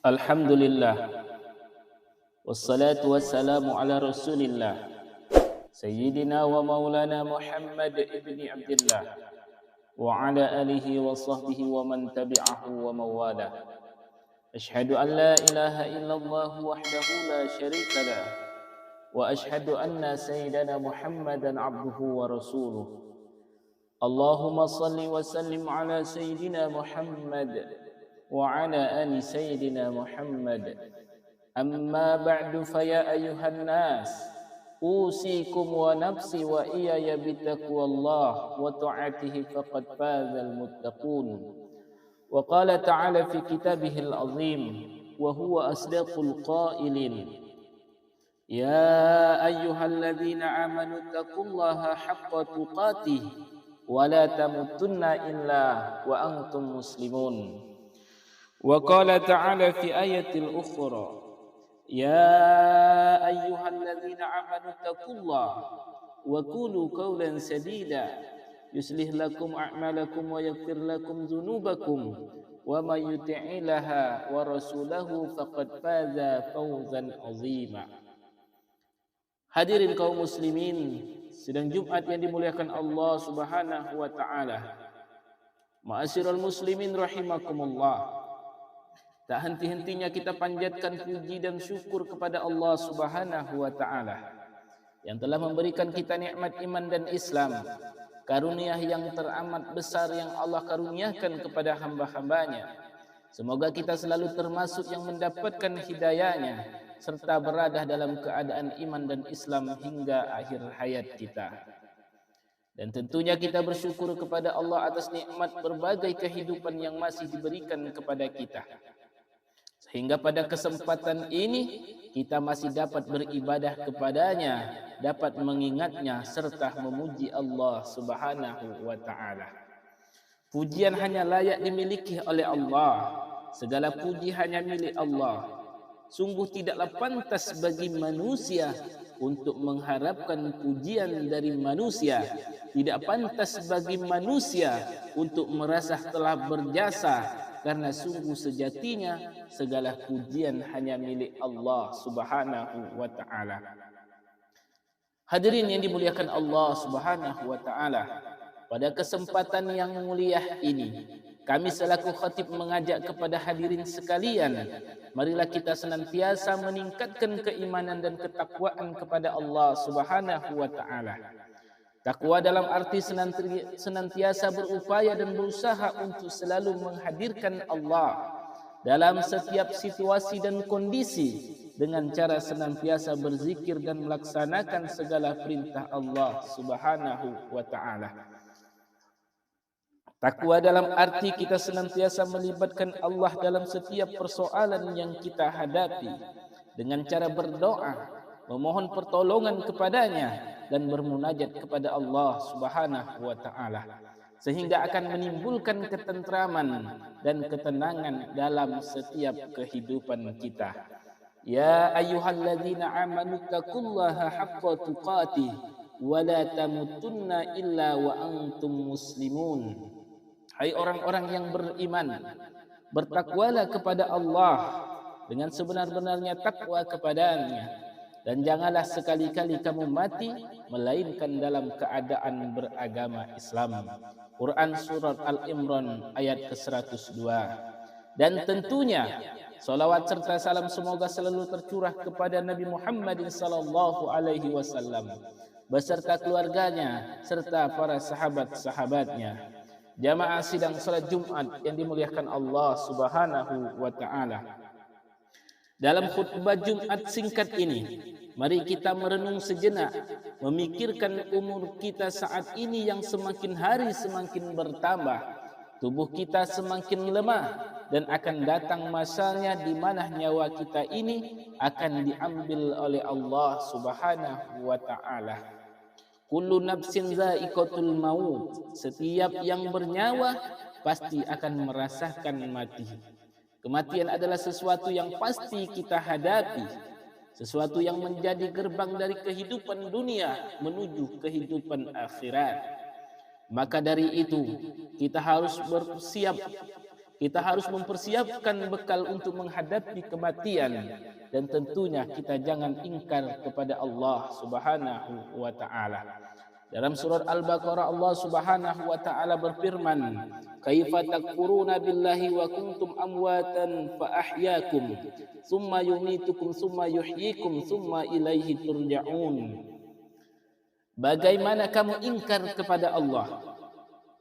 Alhamdulillah, wassalatu wassalamu ala rasulillah Sayyidina wa maulana Muhammad ibni Abdillah wa ala alihi wa sahbihi wa man tabi'ahu wa mawala. Ashhadu an la ilaha illallah wahdahu la sharika lah wa ashhadu anna sayyidana Muhammadan abduhu wa rasuluh. Allahumma salli wa sallim ala sayyidina Muhammad wa ala ali sayyidina Muhammad. Amma ba'du, faya ayuhan nas, usikum wa nafsi wa iyaya bitaqwallah wa ta'atihi faqad fazal muttaqun. Wa qala ta'ala fi kitabihil azim wa huwa asdaqul qailin, ya ayyuhalladzina amanu taqullaha haqqa tuqatih wa la tamutunna illa wa antum muslimun. Wa qala ta'ala fi ayatil ukhra, ya ayyuhalladzina amanu taqullaha wa qulu qawlan sadida yuslih lakum a'malakum wa yaghfir lakum dzunubakum wa may yuti'illaha wa rasulahu faqad faza fawzan 'azima. Hadirin kaum muslimin, sidang Jumat yang dimuliakan Allah Subhanahu wa taala. Ma'asyiral muslimin rahimakumullah. Tak henti-hentinya kita panjatkan puji dan syukur kepada Allah Subhanahu wa taala yang telah memberikan kita nikmat iman dan Islam, karunia yang teramat besar yang Allah karuniakan kepada hamba-hambanya. Semoga kita selalu termasuk yang mendapatkan hidayahnya serta berada dalam keadaan iman dan Islam hingga akhir hayat kita. Dan tentunya kita bersyukur kepada Allah atas nikmat berbagai kehidupan yang masih diberikan kepada kita, sehingga pada kesempatan ini kita masih dapat beribadah kepadanya, dapat mengingatnya serta memuji Allah Subhanahu wa taala. Pujian hanya layak dimiliki oleh Allah. Segala puji hanya milik Allah. Sungguh tidaklah pantas bagi manusia untuk mengharapkan pujian dari manusia. Tidak pantas bagi manusia untuk merasa telah berjasa, karena sungguh sejatinya segala pujian hanya milik Allah Subhanahu wa taala. Hadirin yang dimuliakan Allah Subhanahu wa taala, pada kesempatan yang mulia ini kami selaku khatib mengajak kepada hadirin sekalian, marilah kita senantiasa meningkatkan keimanan dan ketakwaan kepada Allah Subhanahu wa taala. Takwa dalam arti senantiasa berupaya dan berusaha untuk selalu menghadirkan Allah dalam setiap situasi dan kondisi dengan cara senantiasa berzikir dan melaksanakan segala perintah Allah Subhanahu wa taala. Takwa dalam arti kita senantiasa melibatkan Allah dalam setiap persoalan yang kita hadapi dengan cara berdoa, memohon pertolongan kepadanya dan bermunajat kepada Allah Subhanahu wa taala, sehingga akan menimbulkan ketentraman dan ketenangan dalam setiap kehidupan kita. Ya ayyuhalladzina amanu taqullaha haqqa tuqatih wa la tamutunna illa wa antum muslimun. Hai orang-orang yang beriman, bertakwalah kepada Allah dengan sebenar-benarnya takwa kepadanya, dan janganlah sekali-kali kamu mati melainkan dalam keadaan beragama Islam. Quran surat Al-Imran ayat ke-102. Dan tentunya salawat serta salam semoga selalu tercurah kepada Nabi Muhammad sallallahu alaihi wasallam beserta keluarganya serta para sahabat-sahabatnya. Jamaah sidang salat Jumat yang dimuliakan Allah Subhanahu wa taala. Dalam khutbah Jumat singkat ini, mari kita merenung sejenak, memikirkan umur kita saat ini yang semakin hari semakin bertambah. Tubuh kita semakin lemah dan akan datang masanya di mana nyawa kita ini akan diambil oleh Allah Subhanahu wa taala. Kullu nafsin za'iqatul maut. Setiap yang bernyawa pasti akan merasakan mati. Kematian adalah sesuatu yang pasti kita hadapi, sesuatu yang menjadi gerbang dari kehidupan dunia menuju kehidupan akhirat. Maka dari itu kita harus bersiap Kita harus mempersiapkan bekal untuk menghadapi kematian, dan tentunya kita jangan ingkar kepada Allah Subhanahu wa taala. Dalam surat Al-Baqarah Allah Subhanahu wa taala berfirman, "Kaifa takfuruna billahi wa kuntum amwatan fa ahyaakum, tsumma yumitukum tsumma yuhyikum tsumma ilaihi turja'un." Bagaimana kamu ingkar kepada Allah,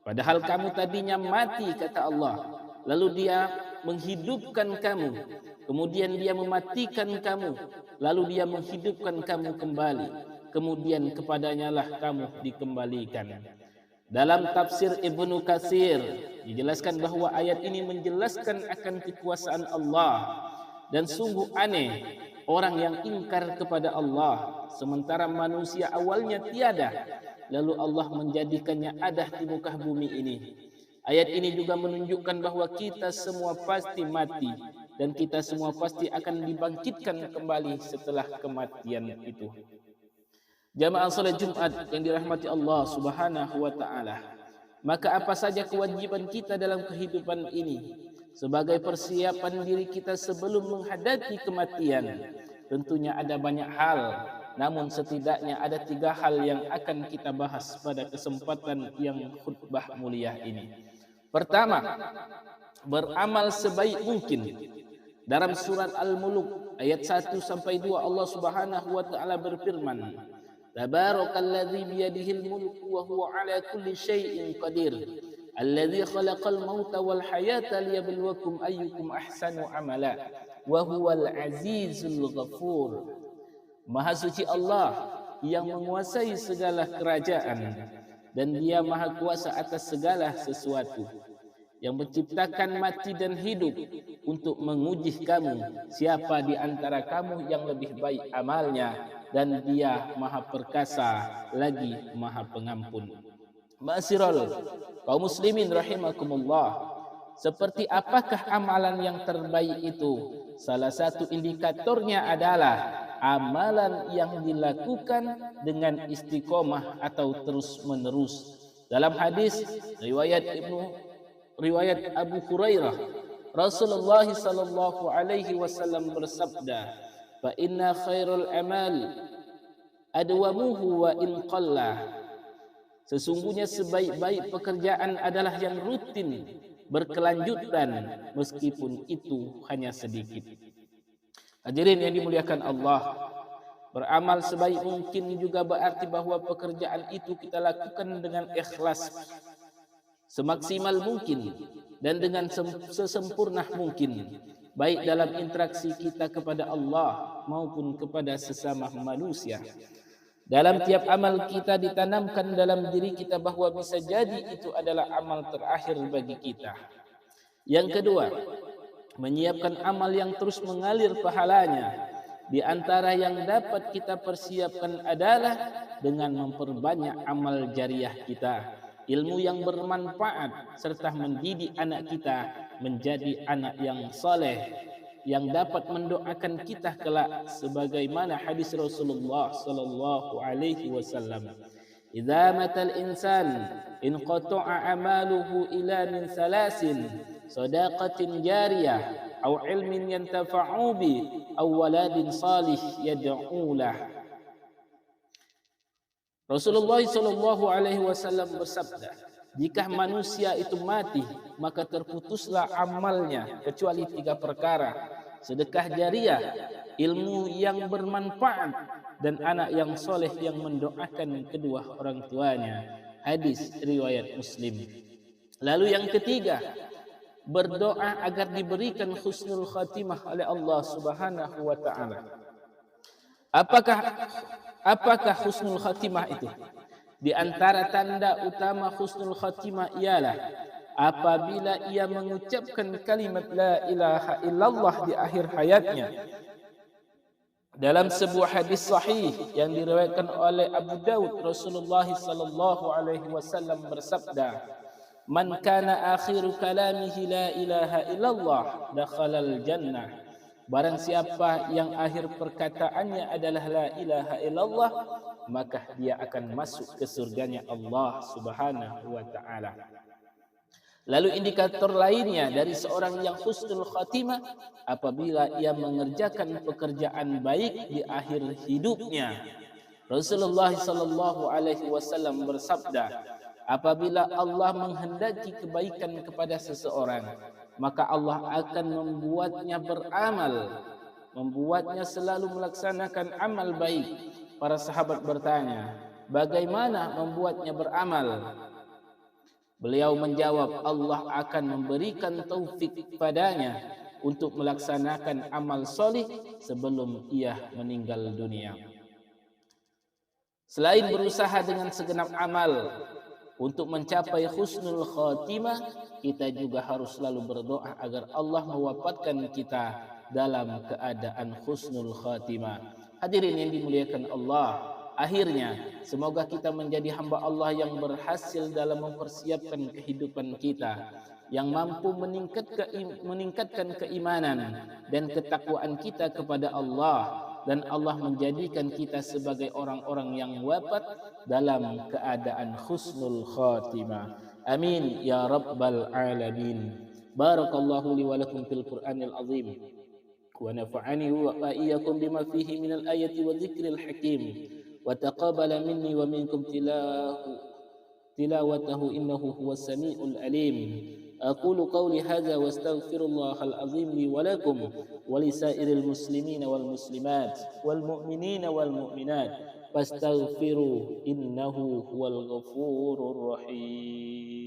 padahal kamu tadinya mati, kata Allah. Lalu dia menghidupkan kamu, kemudian dia mematikan kamu, lalu dia menghidupkan kamu kembali, kemudian kepadanya lah kamu dikembalikan. Dalam tafsir Ibnu Katsir dijelaskan bahwa ayat ini menjelaskan akan kekuasaan Allah, dan sungguh aneh orang yang ingkar kepada Allah sementara manusia awalnya tiada, lalu Allah menjadikannya ada di muka bumi ini. Ayat ini juga menunjukkan bahwa kita semua pasti mati, dan kita semua pasti akan dibangkitkan kembali setelah kematian itu. Jamaah salat Jumat yang dirahmati Allah Subhanahu wa taala, maka apa saja kewajiban kita dalam kehidupan ini sebagai persiapan diri kita sebelum menghadapi kematian? Tentunya ada banyak hal, namun setidaknya ada 3 hal yang akan kita bahas pada kesempatan yang khutbah mulia ini. Pertama, beramal sebaik mungkin. Dalam surat Al-Mulk ayat 1 sampai 2 Allah Subhanahu wa taala berfirman, "Tabarakalladzi biyadihil mulku wa huwa ala kulli syai'in qadir. Alladzi khalaqal mauta wal hayata liyabluwakum ayyukum ahsanu amala wa huwal azizul ghafur." Maha suci Allah yang menguasai segala kerajaan, dan Dia maha kuasa atas segala sesuatu, yang menciptakan mati dan hidup untuk menguji kamu siapa di antara kamu yang lebih baik amalnya, dan Dia maha perkasa lagi maha pengampun. Ma'asyiral kaum muslimin rahimakumullah, seperti apakah amalan yang terbaik itu? Salah satu indikatornya adalah amalan yang dilakukan dengan istiqomah atau terus menerus. Dalam hadis riwayat Abu Hurairah, Rasulullah sallallahu alaihi wasallam bersabda, "Fa inna khairul amal adwamuhu wa in qalla." Sesungguhnya sebaik-baik pekerjaan adalah yang rutin, berkelanjutan, meskipun itu hanya sedikit. Hadirin yang dimuliakan Allah, beramal sebaik mungkin juga berarti bahwa pekerjaan itu kita lakukan dengan ikhlas, semaksimal mungkin, dan dengan sesempurna mungkin, baik dalam interaksi kita kepada Allah maupun kepada sesama manusia. Dalam tiap amal kita ditanamkan dalam diri kita bahwa bisa jadi itu adalah amal terakhir bagi kita. Yang kedua, menyiapkan amal yang terus mengalir pahalanya. Di antara yang dapat kita persiapkan adalah dengan memperbanyak amal jariah kita, ilmu yang bermanfaat, serta mendidik anak kita menjadi anak yang saleh, yang dapat mendoakan kita kelak, sebagaimana hadis Rasulullah sallallahu alaihi wasallam, "Idza matal insan inqata'a amaluhu ila min salasin, sadaqatin jariyah, aw ilmin yantafa'u bi, aw waladin salih yad'u lah." Rasulullah sallallahu alaihi wasallam bersabda, jika manusia itu mati, maka terputuslah amalnya kecuali 3 perkara: sedekah jariah, ilmu yang bermanfaat, dan anak yang soleh yang mendoakan kedua orang tuanya. Hadis riwayat Muslim. Lalu yang ketiga, berdoa agar diberikan husnul khatimah oleh Allah Subhanahu wa taala. Apakah husnul khatimah itu? Di antara tanda utama husnul khatimah ialah apabila ia mengucapkan kalimat la ilaha illallah di akhir hayatnya. Dalam sebuah hadis sahih yang diriwayatkan oleh Abu Daud, Rasulullah sallallahu alaihi wasallam bersabda, "Man kana akhiru kalamihi la ilaha illallah dakhalal jannah." Barang siapa yang akhir perkataannya adalah la ilaha illallah, maka dia akan masuk ke surganya Allah Subhanahu wa taala. Lalu indikator lainnya dari seorang yang husnul khatimah apabila ia mengerjakan pekerjaan baik di akhir hidupnya. Rasulullah sallallahu alaihi wasallam bersabda, apabila Allah menghendaki kebaikan kepada seseorang, maka Allah akan membuatnya beramal, membuatnya selalu melaksanakan amal baik. Para sahabat bertanya, bagaimana membuatnya beramal? Beliau menjawab, Allah akan memberikan taufik padanya untuk melaksanakan amal soleh sebelum ia meninggal dunia. Selain berusaha dengan segenap amal untuk mencapai husnul khatimah, kita juga harus selalu berdoa agar Allah mewafatkan kita dalam keadaan husnul khatimah. Hadirin yang dimuliakan Allah, akhirnya semoga kita menjadi hamba Allah yang berhasil dalam mempersiapkan kehidupan kita, yang mampu meningkatkan keimanan dan ketakwaan kita kepada Allah, dan Allah menjadikan kita sebagai orang-orang yang wafat dalam keadaan husnul khatimah. Amin ya rabbal alamin. Barakallahu li wa lakum fil Qur'anil azim wa nafa'ani wa iyyakum bima fihi minal ayati wa dzikril hakim wa taqabbala minni wa minkum tilawatahu innahu huwas samiul alim. أقول قولي هذا واستغفر الله العظيم لي ولكم ولسائر المسلمين والمسلمات والمؤمنين والمؤمنات فاستغفروا إنه هو الغفور الرحيم.